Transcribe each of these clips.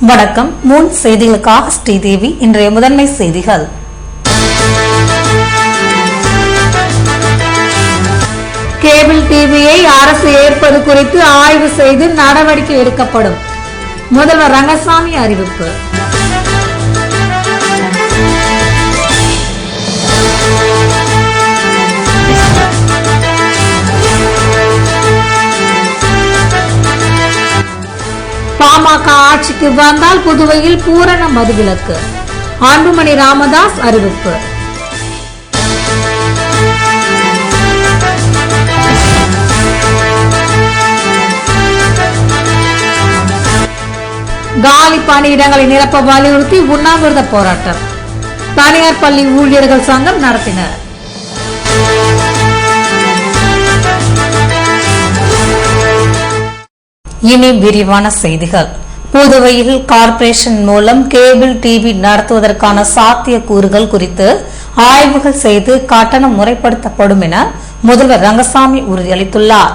வணக்கம். மூன் செய்திகளுக்காக ஸ்ரீதேவி. இன்றைய முதன்மை செய்திகள். கேபிள் டிவியை அரசு ஏற்பது குறித்து ஆய்வு செய்து நடவடிக்கை எடுக்கப்படும். முதல்வர் ரங்கசாமி அறிவிப்பு. பாமக ஆட்சிக்கு வந்தால் புதுவையில் பூரண மதுவிலக்கு. அன்புமணி ராமதாஸ் அறிவிப்பு. காலி பணியிடங்களை நிரப்ப வலியுறுத்தி உண்ணாவிரத போராட்டம். தனியார் பள்ளி ஊழியர்கள் சங்கம் நடத்தினர். இனி விரிவான செய்திகள். புதுவையில் கார்ப்பரேஷன் மூலம் கேபிள் டிவி நடத்துவதற்கான சாத்தியக்கூறுகள் குறித்து ஆய்வுகள் செய்து கட்டணம் முறைப்படுத்தப்படும் என முதல்வர் ரங்கசாமி உறுதியளித்துள்ளார்.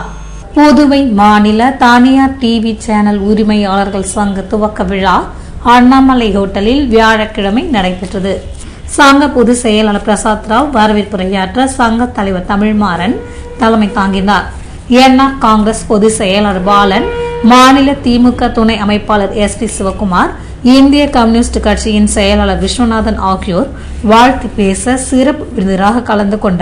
புதுவை மாநில தனியார் டிவி சேனல் உரிமையாளர்கள் சங்க துவக்க விழா அண்ணாமலை ஹோட்டலில் வியாழக்கிழமை நடைபெற்றது. சங்க பொதுச் செயலாளர் பிரசாத் ராவ் வரவேற்புரையாற்ற சங்க தலைவர் தமிழ்மாறன் தலைமை தாங்கினார். என்ஆர் காங்கிரஸ் பொதுச் செயலாளர் பாலன், மாநில திமுக துணை அமைப்பாளர் SP சிவகுமார், இந்திய கம்யூனிஸ்ட் கட்சியின் செயலாளர் விஸ்வநாதன் ஆகியோர் வாழ்த்து பேச சிறப்பு விருந்தினராக கலந்து கொண்ட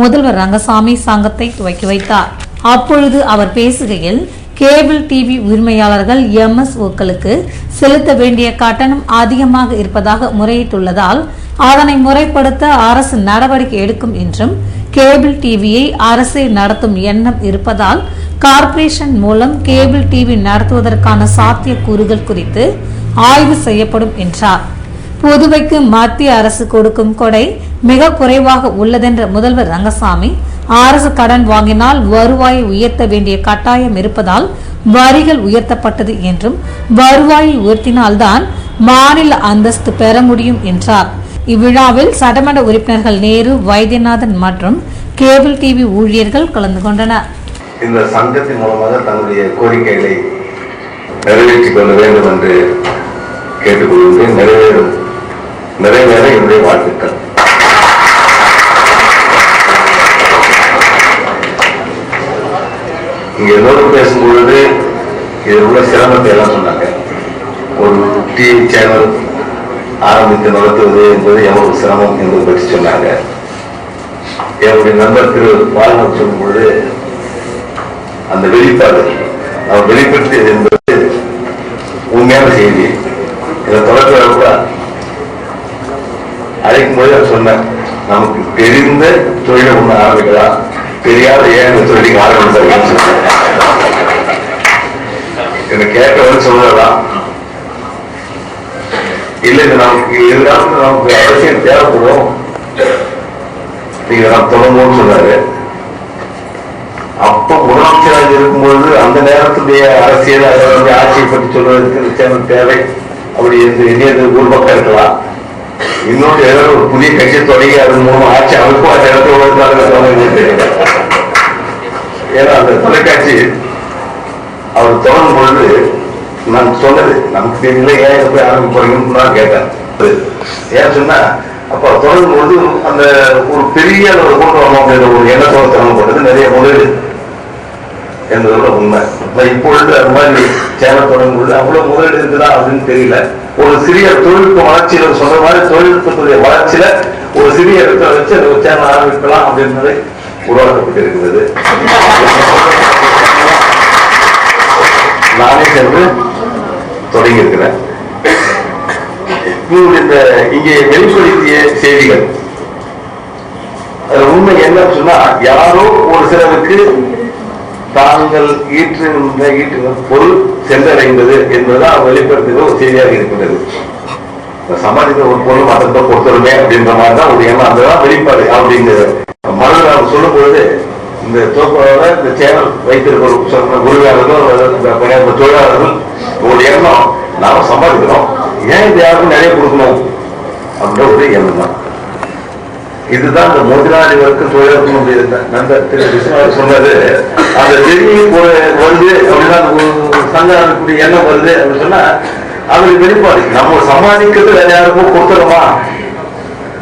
முதல்வர் ரங்கசாமி சங்கத்தை துவக்கி வைத்தார். அப்பொழுது அவர் பேசுகையில், கேபிள் டிவி உரிமையாளர்கள் MSOக்களுக்கு செலுத்த வேண்டிய கட்டணம் அதிகமாக இருப்பதாக முறையிட்டுள்ளதால் அதனை முறைப்படுத்த அரசு நடவடிக்கை எடுக்கும் என்றும், கேபிள் டிவியை அரசே நடத்தும் எண்ணம் இருப்பதால் கார்ப்பரேஷன் மூலம் கேபிள் டிவி நடத்துவதற்கான சாத்தியக்கூறுகள் குறித்து ஆய்வு செய்யப்படும் என்றார். புதுவைக்கு மத்திய அரசு கொடுக்கும் கொடை மிக குறைவாக உள்ளதென்ற முதல்வர் ரங்கசாமி, அரசு கடன் வாங்கினால் வருவாயை உயர்த்த வேண்டிய கட்டாயம் இருப்பதால் வரிகள் உயர்த்தப்பட்டது என்றும், வருவாயை உயர்த்தினால்தான் மாநில அந்தஸ்து பெற முடியும் என்றார். இவ்விழாவில் சட்டமன்ற உறுப்பினர்கள் நேரு, வைத்தியநாதன் மற்றும் கேபிள் டிவி ஊழியர்கள் கலந்து கொண்டனர். இந்த சங்கத்தின் மூலமாக தன்னுடைய கோரிக்கைகளை நிறைவேற்றிக் கொள்ள வேண்டும் என்று கேட்டுக்கொள்கின்றேன். நிறைவேற என்னுடைய வாழ்த்துக்கள். இங்க எல்லோரும் பேசும்பொழுது இதில் உள்ள சிரமத்தை எல்லாம் சொன்னாங்க. ஒரு டிவி சேனல் ஆரம்பித்து நடத்துவது என்பது எவ்வளவு சிரமம் என்பது பற்றி சொன்னாங்க. என்னுடைய நண்பர் திரு பாலன் சொல்லும் பொழுது அந்த வெளிப்பாடு அவர் வெளிப்படுத்தியது என்பது உண்மையான செய்தி. இதை தொடர்பில் கூட அழைக்கும் போது அவர் சொன்னேன், நமக்கு தெரிந்த தொழிலை ஒண்ணு ஆரம்பிக்கலாம், தெரியாத ஏன் இந்த தொழிலுக்கு ஆரம்பித்தார் என்னை கேட்டவர்கள் சொல்லலாம். இல்லை, இது நமக்கு எதிராக நமக்கு அவசியம் தேவைப்படும், நீங்க நாம் தொடங்குவோம்னு சொன்னாரு. அப்ப முதலமைச்சராக இருக்கும்பொழுது அந்த நேரத்துடைய அரசியல் ஆட்சியை பற்றி சொல்வதற்கு சேனல் தேவை. அப்படி எண்ணியது ஒரு பக்கம் இருக்கலாம். இன்னொன்று ஏதாவது ஒரு புதிய கட்சியை தொடங்கி அதன் மூலம் ஆட்சி அமைப்பும் அந்த இடத்துல ஏன்னா அந்த தொலைக்காட்சி அவர் தொடங்கும் பொழுது நான் சொன்னது, நமக்கு தெரியல ஏன் எப்படி ஆரம்பிக்க போறீங்கன்னு நான் கேட்டேன். ஏன் சொன்னா, அப்ப தொடங்கும் பொழுது அந்த ஒரு பெரிய அளவு கொண்டு வரணும் அப்படின்ற ஒரு எண்ணத்தோட தொடங்கப்பட்டது. நிறைய முதலீடு என்பதோட உண்மை. இப்பொழுது அது மாதிரி சேனல் தொடங்கும் பொழுது அவ்வளவு முதலீடு இருக்குதா அப்படின்னு தெரியல. ஒரு சிறிய தொழில்நுட்ப வளர்ச்சியில சொன்ன மாதிரி தொழில்நுட்பத்துடைய வளர்ச்சியில ஒரு சிறிய இடத்துல வச்சு அந்த ஒரு சேனல் ஆரம்பிக்கலாம் அப்படின்றதை உருவாக்கப்பட்டிருக்கிறது. நானே சென்று தொடங்கி இருக்கிறேன். இந்த இங்கே வெளிப்படுத்திய செய்திகள் அதுல உண்மை என்னன்னு சொன்னா, யாரோ ஒரு சிலருக்கு தாங்கள் ஈட்டுகின்ற பொருள் சென்றடைந்தது என்பதுதான் வெளிப்படுத்துகிற ஒரு செய்தியாக இருக்கின்றது. சமாளிக்கிற ஒரு பொருள் மதத்தை பொறுத்தவருமே அப்படின்ற மாதிரிதான் ஒரு எண்ணம், அதுதான் வெளிப்பாடு அப்படிங்கிற மனு நாம் சொல்லும் பொழுது, இந்த தோப்பாளர் இந்த சேனல் வைத்திருக்கிற உரிமையாளர்கள் தொழிலாளர்கள் ஒரு எண்ணம், நாம சம்பாதிக்கிறோம், ஏன் இது யாருக்கும் நிறைய கொடுக்கணும் அப்படின்ற ஒரு எண்ணம் தான். இதுதான் இந்த முதலாளிகளுக்கு தொழிலாளர்களுடைய நண்பர் திரு விஸ்வநாதன் சொன்னது. அந்த திடீர் வருது அப்படின்னா சங்கம் எண்ணம் வருது அப்படின்னு சொன்னா அது வெளிப்பாடு. நம்ம சமாளிக்கிறது வேற யாருக்கும் கொடுத்துருமா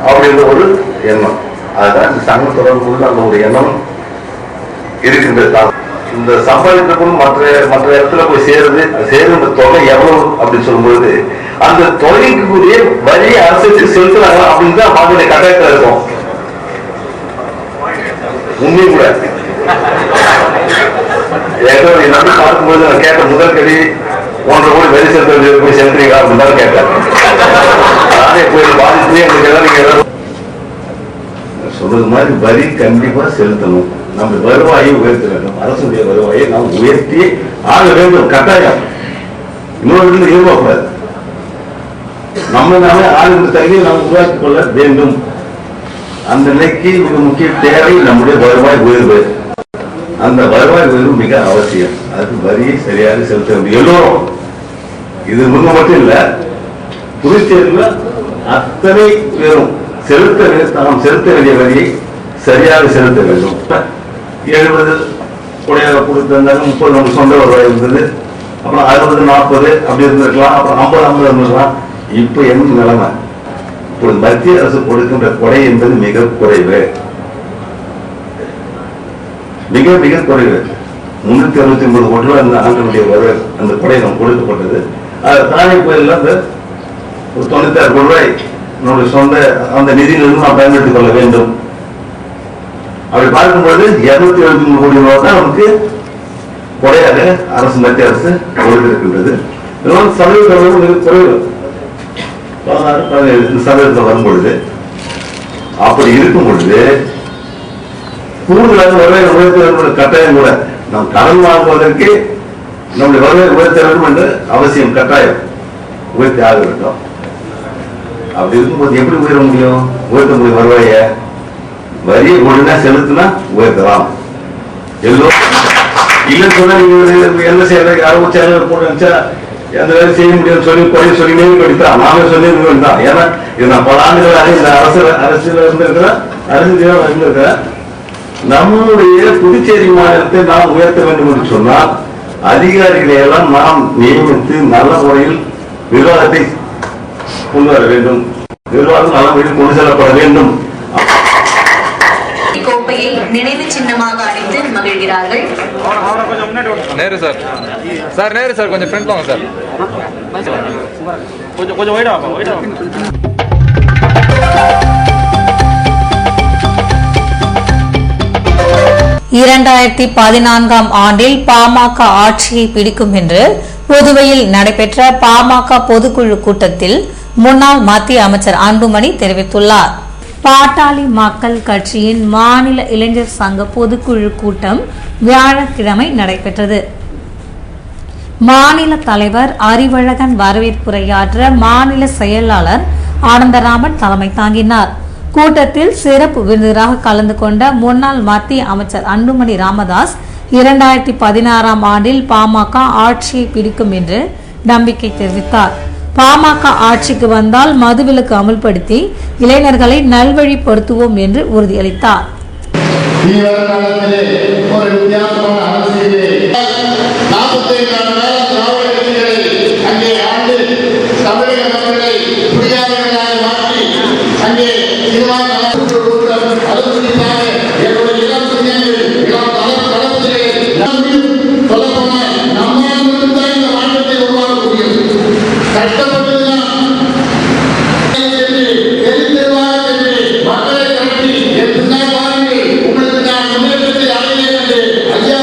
அப்படின்ற ஒரு எண்ணம். அதுதான் இந்த சங்க தொடர்புள்ள அந்த ஒரு எண்ணம் இருக்கின்றது. இந்த சம்பாதிக்கும் மற்ற இடத்துல போய் சேருன்ற தொகை எவ்வளவு அப்படின்னு சொல்லும்போது அந்த தொகைக்குரிய வரி அரசுக்கு செலுத்துறாங்க அப்படின்னு தான் மாதிரி கட்டாயத்தில் இருக்கும். உண்மையும் கூட நம்பி பார்க்கும்போது நான் கேட்ட முதல் கேள்வி 1.5 கோடி வரி செலுத்த போய் செலுத்துறீங்களா அப்படின்னு தான் கேட்டேன். நானே போய் பாதிச்சு எங்களுக்கு எல்லாம் நீங்க சொல்றது மாதிரி வரி கண்டிப்பா செலுத்தணும். நம்ம வருவாயை உயர்த்த வேண்டும். அரசுடைய வருவாயை நாம் உயர்த்தி ஆக வேண்டும் கட்டாயம். இன்னொரு எதிர்பார்க்கூடாது. நம்ம நாமே ஆளுநர் தகுதியை நாம் உருவாக்கிக் கொள்ள வேண்டும். அந்த நிலைக்கு மிக முக்கிய தேவை நம்முடைய வருவாய் உயர்வு. அந்த வருவாய் உயர்வு மிக அவசியம். அதுக்கு வரியை சரியாக செலுத்த வேண்டும் எல்லோரும். இது முன்ன மட்டும் இல்ல, புதுச்சேரியில் அத்தனை பேரும் நாம் செலுத்த வேண்டிய வரியை சரியாக செலுத்த வேண்டும். 70 கொடையாக கொடுத்திருந்தாலும் 30 நம்ம சொந்த வருவாய் இருந்தது. அப்புறம் 60-40 அப்படி இருந்திருக்கலாம். அப்புறம் 50-50 இருந்திருக்கலாம். இப்ப என்ன நிலைமை? இப்போது மத்திய அரசு கொடுக்கின்ற கொடை என்பது மிக குறைவு, மிக மிக குறைவு. 369 கோடி ரூபாய் அந்த ஆண்டுடைய அந்த கொடை நம்ம கொடுக்கப்பட்டது. தானே கோயிலில் அந்த ஒரு 96 கோடி ரூபாய் நம்முடைய சொந்த அந்த நிதியிலிருந்து நாம் பயன்படுத்திக் கொள்ள வேண்டும். அப்படி பார்க்கும்போது 273 கோடி ரூபாய் தான் நமக்கு கொடையாக அரசு மத்திய அரசு கொடுத்திருக்கின்றது. இதெல்லாம் சதவீதம் மிக குறைவு, 16-17 வரும்பொழுது. அப்படி இருக்கும் பொழுது கூடுதலாக வருவாய் உயர்த்த கட்டாயம் கூட. நாம் கடன் வாங்குவதற்கு நம்முடைய வருவாய் உயர்த்த வேண்டும் என்று அவசியம், கட்டாயம் உயர்த்தி ஆக வேண்டும். அப்படி இருக்கும்போது எப்படி உயர முடியும்? உயர்த்த முடியும் வருவாய வரியை ஒழுங்கா செலுத்தினா உயர்த்தலாம். எல்லோரும் இல்லைன்னு சொன்னா நீங்க என்ன செய்யற யாரும் சேனல் போட்டு நினைச்சா எந்த வேலை செய்ய முடியும் சொல்லி குறைய சொல்லி படித்தான். நாமே சொல்லி வேண்டாம். ஏன்னா இது நான் பல ஆண்டுகளாக இந்த அரசியல் இருந்திருக்கிறேன். நம்முடைய புதுச்சேரி மாநிலத்தை நாம் உயர்த்த வேண்டும் என்று சொன்னால் அதிகாரிகளை எல்லாம் நாம் நியமித்து நல்ல முறையில் நிர்வாகத்தை கொண்டு வர வேண்டும். நிர்வாகம் நல்ல முறையில் கொண்டு செல்லப்பட வேண்டும். கோப்பையை நினைவு சின்னமாக அளித்து மகிழ்கிறார்கள். Nehru sir, sir Nehru sir, கொஞ்சம் ஃப்ரண்ட் வாங்க சார். கொஞ்சம் வைடா 2014ஆம் ஆண்டில் பாமக ஆட்சியை பிடிக்கும் என்று புதுவையில் நடைபெற்ற பாமக பொதுக்குழு கூட்டத்தில் முன்னாள் மத்திய அமைச்சர் அன்புமணி தெரிவித்துள்ளார். பாட்டாளி மக்கள் கட்சியின் மாநில இளைஞர் சங்க பொதுக்குழு கூட்டம் வியாழக்கிழமை நடைபெற்றது. மாநில தலைவர் அறிவழகன் வரவேற்புரையாற்ற மாநில செயலாளர் ஆனந்தராமன் தலைமை தாங்கினார். கூட்டத்தில் சிறப்பு விருந்தினராக கலந்து கொண்ட முன்னாள் மத்திய அமைச்சர் அன்புமணி ராமதாஸ் 2016ஆம் ஆண்டில் பாமக ஆட்சியை பிடிக்கும் என்று நம்பிக்கை தெரிவித்தார். பாமக ஆட்சிக்கு வந்தால் மதுவிலக்கு அமல்படுத்தி இளைஞர்களை நல்வழிப்படுத்துவோம் என்று உறுதியளித்தார். மக்களை கட்டி என் பின்னால் வாருங்கள், உங்களுக்கு நான் முன்னேற்றத்தை அடைவேன் என்று ஐயா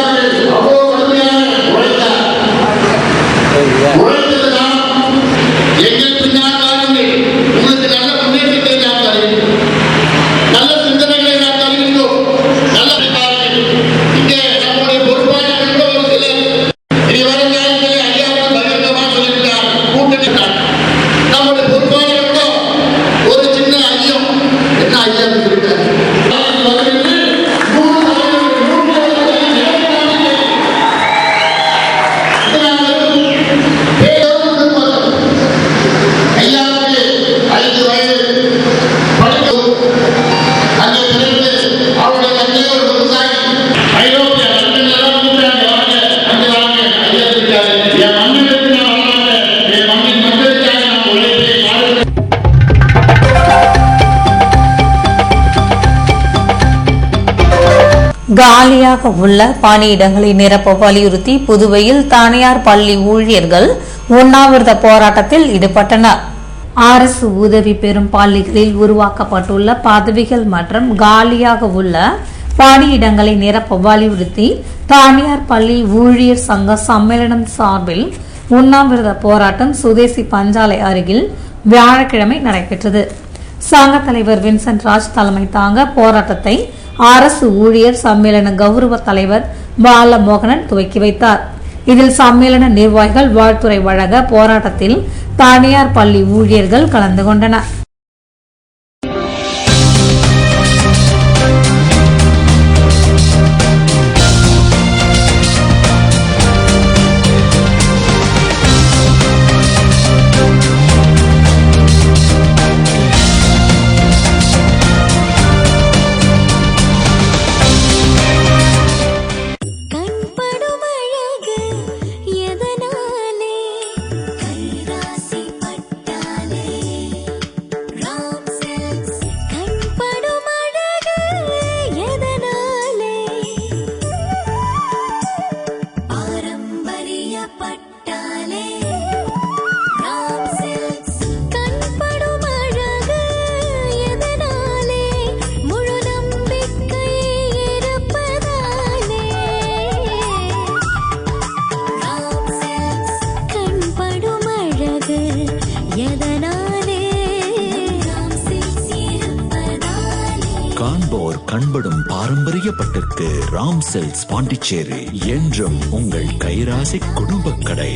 காலியாக உள்ள பணியிடங்களை நிரப்ப வலியுறுத்தி புதுவையில் தனியார் பள்ளி ஊழியர்கள் உண்ணாவிரத போராட்டத்தில் ஈடுபட்டனர். அரசு உதவி பெறும் பள்ளிகளில் உருவாக்கப்பட்டுள்ள பதவிகள் மற்றும் காலியாக உள்ள பணியிடங்களை நிரப்ப வலியுறுத்தி தனியார் பள்ளி ஊழியர் சங்க சம்மேளனம் சார்பில் உண்ணாவிரத போராட்டம் சுதேசி பஞ்சாலை அருகில் வியாழக்கிழமை நடைபெற்றது. சங்க தலைவர் வின்சென்ட் ராஜ் தலைமை தாங்க போராட்டத்தை அரசு ஊழியர் சம்மேளன கௌரவ தலைவர் பாலமோகனன் துவக்கி வைத்தார். இதில் சம்மேளன நிர்வாகிகள் வாழ்த்துரை வழங்க போராட்டத்தில் தனியார் பள்ளி ஊழியர்கள் கலந்து கொண்டனர். காண்போர் கண்படும் பாரம்பரிய பட்டிற்கு ராம் சில்க்ஸ் பாண்டிச்சேரி என்றும் உங்கள் கைராசி குடும்ப கடை.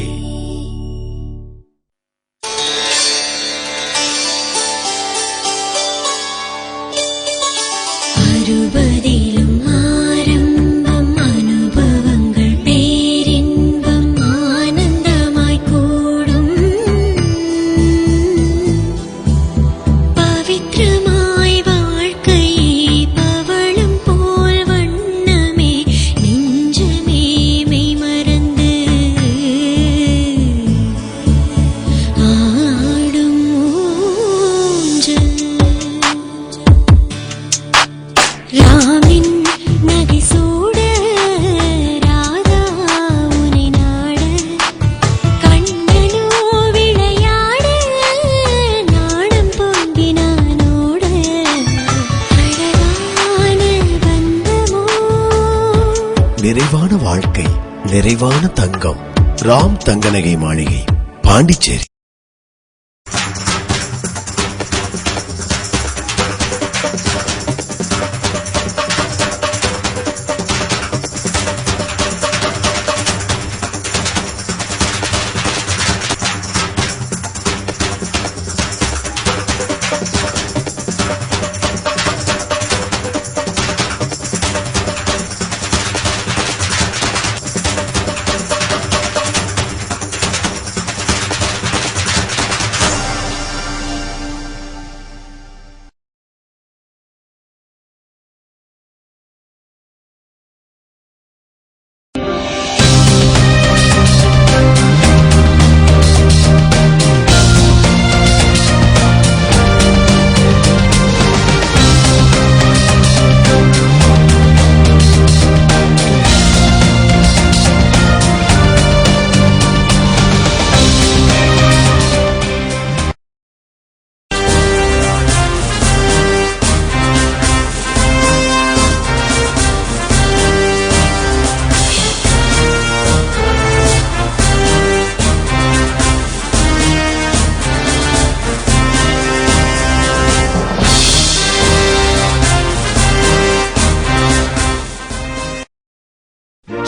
நிறைவான வாழ்க்கை, நிறைவான தங்கம். ராம் தங்கநகை மாளிகை, பாண்டிச்சேரி.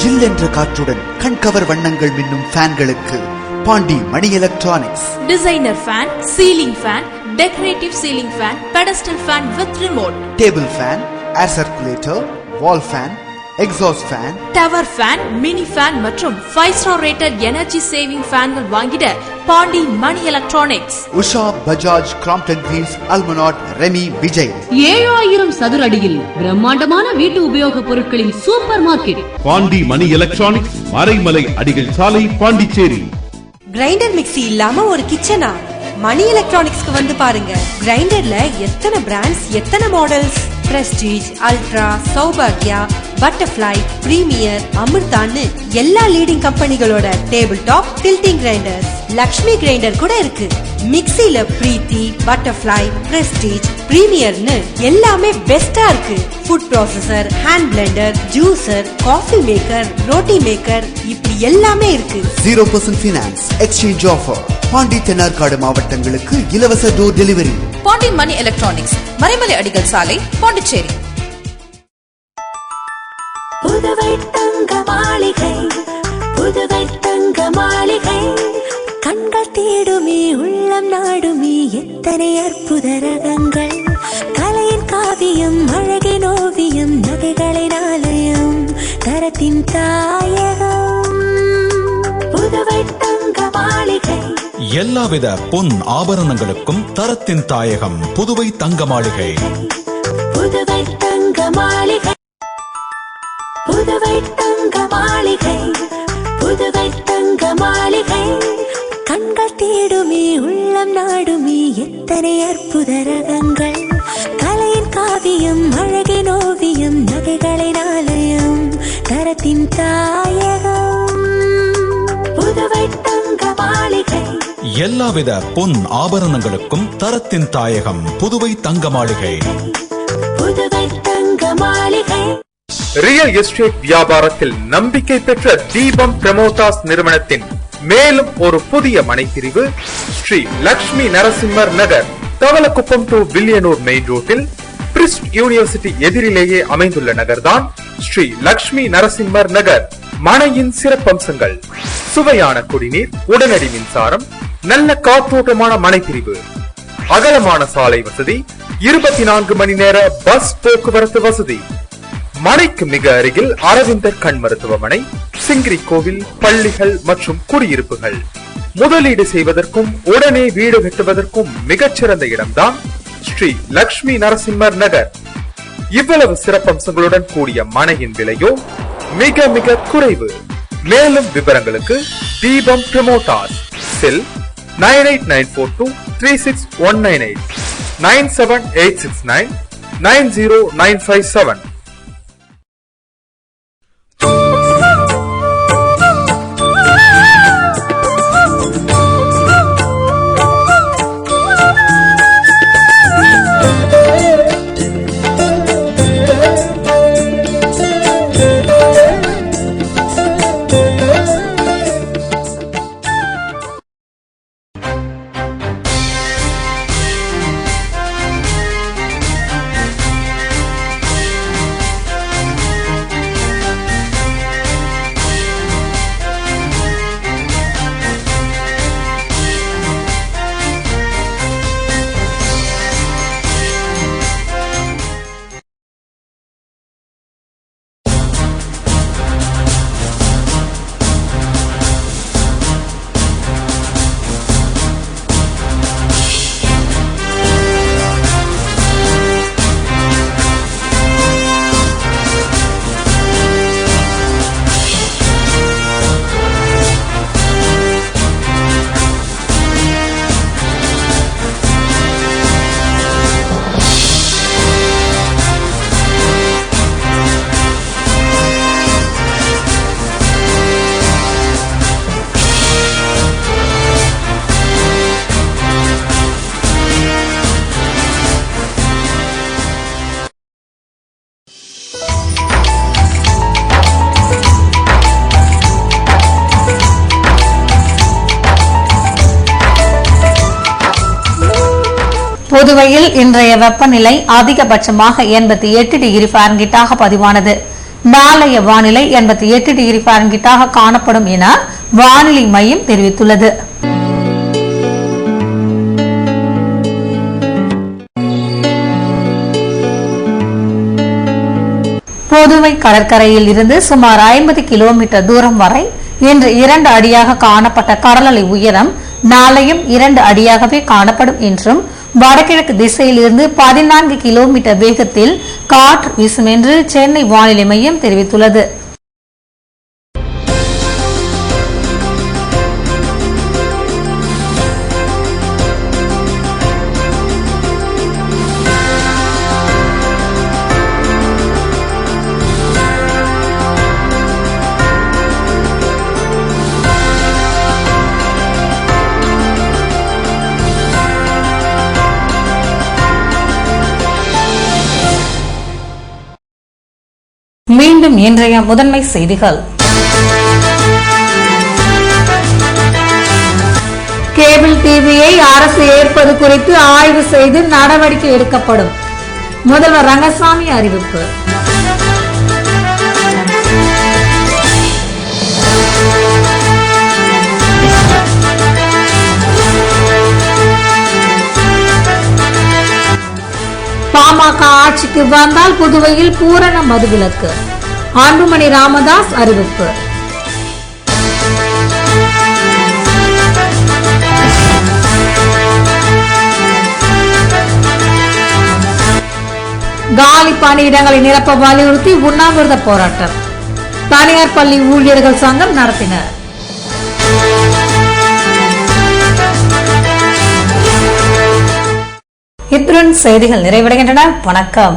ஜில் என்ற காற்றுடன் கண்கவர் வண்ணங்கள் மின்னும் ஃபேன்களுக்கு Pandi Mani Electronics. Designer fan, ceiling fan, decorative ceiling fan, pedestal fan with remote, table fan, air circulator, wall fan, exhaust fan, tower fan, mini fan மற்றும் 5 ஸ்டார் ரேட்டட் எனர்ஜி சேவிங் ஃபேன்கள் வாங்கிட Pandi Mani Electronics. Usha, Bajaj, Crompton Greaves, Almonard, Remi, Vijay. 7000 சதுர அடியில் பிரம்மாண்டமான வீட்டு உபயோக பொருட்களின் supermarket Pandi Mani Electronics, Maraimalai Adigal சாலை, பாண்டிச்சேரி. கிரைண்டர் மிக்ஸி இல்லாம ஒரு கிச்சனா? மணி எலக்ட்ரானிக்ஸ்க்கு வந்து பாருங்க. கிரைண்டர்ல எத்தனை பிராண்ட்ஸ், எத்தனை மாடல்ஸ். பிரஸ்டீஜ், அல்ட்ரா, சௌபாக்யா, பட்டர்ஃப்ளை, பிரீமியர், அமிர்தான்னு எல்லா லீடிங் கம்பெனிகளோட table top tilting grinders, Lakshmi grinder கூட இருக்கு. மிக்ஸில பிரீத்தி, பட்டர்ஃப்ளை, பிரஸ்டீஜ், பிரீமியர்னு எல்லாமே பெஸ்டா இருக்கு. Food processor, hand Blender, juicer, coffee maker, roti maker இப்படி எல்லாமே இருக்கு. 0% finance exchange offer. Pandi Thennarkadu மாவட்டங்களுக்கு இலவச door delivery. Pandi Mani Electronics, Maraimalai Adigal சாலை, பாண்டிச்சேரி. புதுவை தங்க மாளிகை, புதுவை தங்க மாளிகை. கண்கள் தேடுமே, உள்ளம் நாடுமே, எத்தனை அற்புத ரகங்கள். கலையின் காவியம், அழகின் ஓவியம், நகைகளின் ஆலயம், தரத்தின் தாயகம். புதுவை தங்க மாளிகை. எல்லாவித பொன் ஆபரணங்களுக்கும் தரத்தின் தாயகம் புதுவை தங்க மாளிகை. புதுவை தங்க மாளிகை, புதுவை தங்க மாளிகை, புதுவை தங்க மாளிகை. கண்கள் தேடுமே, உள்ளம் நாடுமே, எத்தனை அற்புத ரகங்கள். கலையின் காவியம், அழகின் ஓவியம், நகைகளின் ஆலயம், தரத்தின் தாயகம். புதுவை தங்க மாளிகை. எல்லாவித பொன் ஆபரணங்களுக்கும் தரத்தின் தாயகம் புதுவை தங்க மாளிகை. புதுவை தங்க மாளிகை. ரியல் எஸ்டேட் வியாபாரத்தில் நம்பிக்கை பெற்ற தீபம் பிரமோதாஸ் நிறுவனத்தின் மேலும் ஒரு புதிய மனைப்பிரிவு ஸ்ரீ லக்ஷ்மி நரசிம்மர் நகர், தவளக்குப்பம் டு வில்லியனூர் மெயின் ரோட்டில் பிரிஸ்ட் யூனிவர்சிட்டி எதிரிலேயே அமைந்துள்ள நகர்தான் ஸ்ரீ லக்ஷ்மி நரசிம்மர் நகர். மனையின் சிறப்பம்சங்கள்: சுவையான குடிநீர், உடனடி மின்சாரம், நல்ல காற்றோட்டமான மனைப்பிரிவு, அகலமான சாலை வசதி, 24 மணி நேர பஸ் போக்குவரத்து வசதி. மனைக்கு மிக அருகில் அரவிந்தர் கண் மருத்துவமனை, சிங்கிரி கோவில், பள்ளிகள் மற்றும் குடியிருப்புகள். முதலீடு செய்வதற்கும் உடனே வீடு கட்டுவதற்கும் மிகச்சிறந்த இடம்தான் ஸ்ரீ லக்ஷ்மி நரசிம்மர் நகர். இவ்வளவு சிறப்பம்சங்களுடன் கூடிய மனையின் விலையோ மிக மிக குறைவு. மேலும் விவரங்களுக்கு தீபம் பிரமோட்டாஸ், செல் 9894236198, 97869 90957. புதுவையில் இன்றைய வெப்பநிலை அதிகபட்சமாக 88 டிகிரி ஃபாரன்ஹீட்டாக பதிவானது. நாளைய வானிலை 88 டிகிரி ஃபாரன்ஹீட்டாக காணப்படும் என வானிலை மையம் தெரிவித்துள்ளது. புதுவை கடற்கரையில் இருந்து சுமார் 50 கிலோமீட்டர் தூரம் வரை இன்று 2 அடியாக காணப்பட்ட கடலலை உயரம் நாளையும் 2 அடியாகவே காணப்படும் என்றும், வடகிழக்கு திசையில் இருந்து 14 கிலோமீட்டர் வேகத்தில் காற்று வீசும் என்று சென்னை வானிலை மையம் தெரிவித்துள்ளது. மீண்டும் இன்றைய முதன்மை செய்திகள். கேபிள் டிவியை அரசு ஏற்பது குறித்து ஆய்வு செய்து நடவடிக்கை எடுக்கப்படும். முதல்வர் ரங்கசாமி அறிவிப்பு. பாமக ஆட்சிக்கு வந்தால் புதுவையில் பூரண மதுவிலக்கு. அன்புமணி ராமதாஸ் அறிவிப்பு. காலி பணியிடங்களை நிரப்ப வலியுறுத்தி உண்ணாவிரத போராட்டம். தனியார் பள்ளி ஊழியர்கள் சங்கம் நடத்தினர். இத்துடன் செய்திகள் நிறைவடைகின்றன. வணக்கம்.